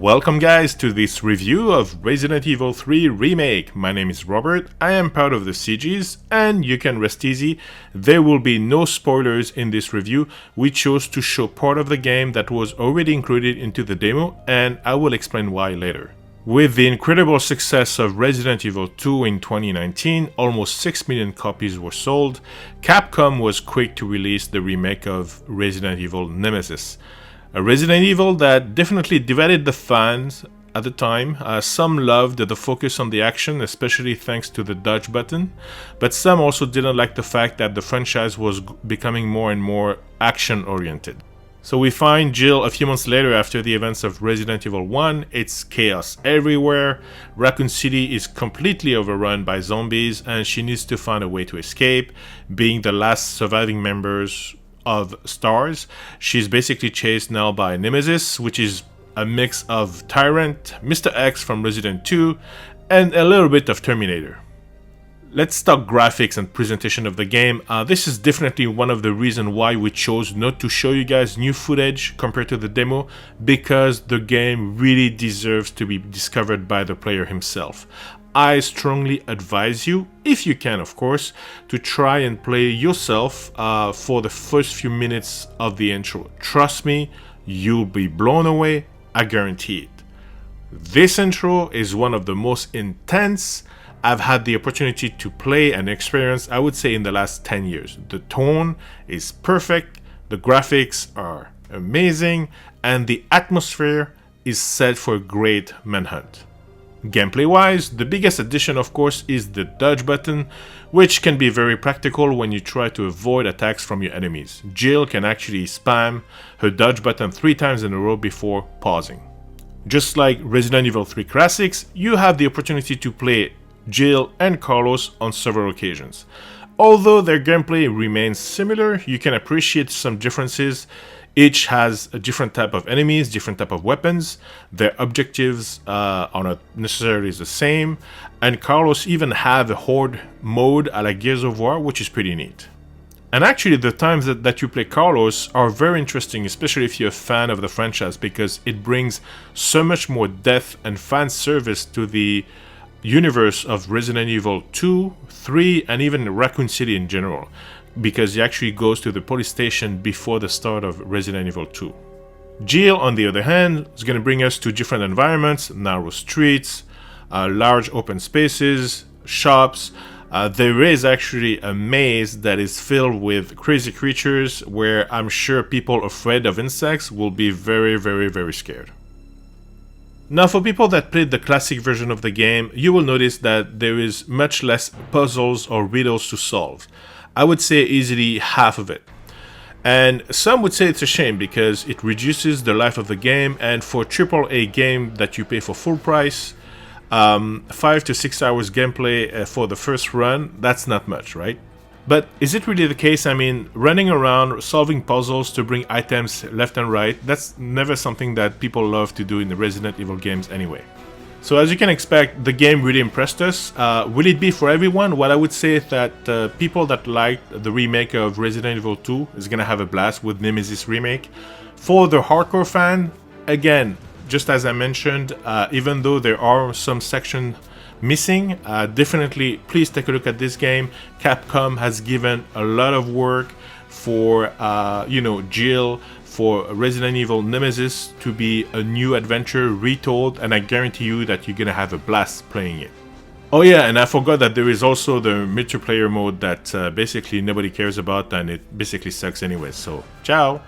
Welcome guys to this review of Resident Evil 3 Remake. My name is Robert, I am part of the CGs, and you can rest easy, there will be no spoilers in this review. We chose to show part of the game that was already included into the demo, and I will explain why later. With the incredible success of Resident Evil 2 in 2019, almost 6 million copies were sold, Capcom was quick to release the remake of Resident Evil Nemesis. A Resident Evil that definitely divided the fans at the time. Some loved the focus on the action, especially thanks to the dodge button, but some also didn't like the fact that the franchise was becoming more and more action-oriented. So we find Jill a few months later after the events of Resident Evil 1, it's chaos everywhere, Raccoon City is completely overrun by zombies and she needs to find a way to escape, being the last surviving members of STARS. She's basically chased now by Nemesis, which is a mix of Tyrant, Mr. X from Resident 2, and a little bit of Terminator. Let's talk graphics and presentation of the game. This is definitely one of the reasons why we chose not to show you guys new footage compared to the demo, because the game really deserves to be discovered by the player himself. I strongly advise you, if you can of course, to try and play yourself for the first few minutes of the intro. Trust me, you'll be blown away, I guarantee it. This intro is one of the most intense I've had the opportunity to play and experience, I would say, in the last 10 years. The tone is perfect, the graphics are amazing, and the atmosphere is set for a great manhunt. Gameplay-wise, the biggest addition of course is the dodge button, which can be very practical when you try to avoid attacks from your enemies. Jill can actually spam her dodge button 3 times in a row before pausing. Just like Resident Evil 3 Classics, you have the opportunity to play Jill and Carlos on several occasions. Although their gameplay remains similar, you can appreciate some differences. Each has a different type of enemies, different type of weapons, their objectives are not necessarily the same, and Carlos even have a horde mode a la Gears of War, which is pretty neat. And actually the times that you play Carlos are very interesting, especially if you're a fan of the franchise, because it brings so much more depth and fan service to the universe of Resident Evil 2, 3, and even Raccoon City in general, because he actually goes to the police station before the start of Resident Evil 2. Jill, on the other hand, is going to bring us to different environments, narrow streets, large open spaces, shops. There is actually a maze that is filled with crazy creatures where I'm sure people afraid of insects will be very, very, very scared. Now, for people that played the classic version of the game, you will notice that there is much less puzzles or riddles to solve. I would say easily half of it. And some would say it's a shame because it reduces the life of the game, and for a AAA game that you pay for full price, 5 to 6 hours gameplay for the first run, that's not much, right? But is it really the case? I mean, running around, solving puzzles to bring items left and right, that's never something that people love to do in the Resident Evil games anyway. So as you can expect, the game really impressed us. Will it be for everyone? Well, I would say that people that liked the remake of Resident Evil 2 is gonna have a blast with Nemesis Remake. For the hardcore fan, again, just as I mentioned, even though there are some sections missing, definitely please take a look at this game. Capcom has given a lot of work for Jill, for Resident Evil Nemesis to be a new adventure retold, and I guarantee you that you're gonna have a blast playing it. Oh yeah, and I forgot that there is also the multiplayer mode that basically nobody cares about, and it basically sucks anyway, so ciao!